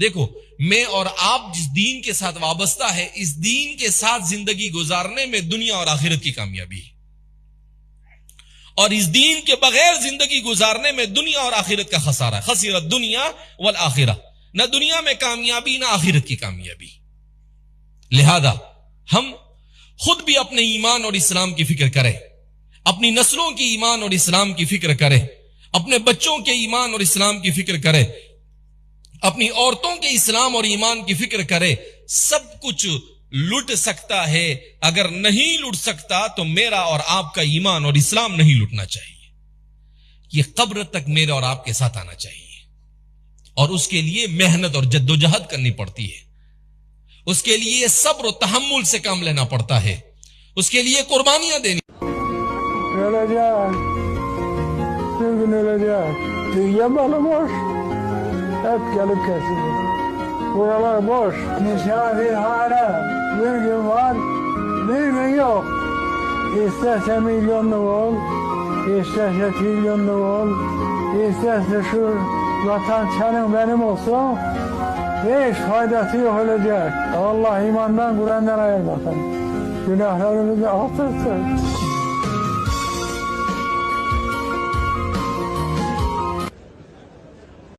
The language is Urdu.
دیکھو میں اور آپ جس دین کے ساتھ وابستہ ہے، اس دین کے ساتھ زندگی گزارنے میں دنیا اور آخرت کی کامیابی ہے، اور اس دین کے بغیر زندگی گزارنے میں دنیا اور آخرت کا خسارہ ہے۔ خسرت دنیا والآخرہ، نہ دنیا میں کامیابی نہ آخرت کی کامیابی۔ لہذا ہم خود بھی اپنے ایمان اور اسلام کی فکر کریں، اپنی نسلوں کی ایمان اور اسلام کی فکر کریں، اپنے بچوں کے ایمان اور اسلام کی فکر کریں، اپنی عورتوں کے اسلام اور ایمان کی فکر کرے۔ سب کچھ لٹ سکتا ہے، اگر نہیں لٹ سکتا تو میرا اور آپ کا ایمان اور اسلام نہیں لٹنا چاہیے۔ یہ قبر تک میرے اور آپ کے ساتھ آنا چاہیے، اور اس کے لیے محنت اور جد و جہد کرنی پڑتی ہے، اس کے لیے صبر و تحمل سے کام لینا پڑتا ہے، اس کے لیے قربانیاں دینی۔ Hep gelip kesildi. Buralar boş. Misafirhane. Bir gün var, bir gün yok. İsterse milyonluk ol, isterse trilyonluk ol, isterse şu vatan senin benim olsun, hiç faydası yok olacak. Allah imandan, Kur'an'dan ayırmasın. Günahlarımızı affetsin.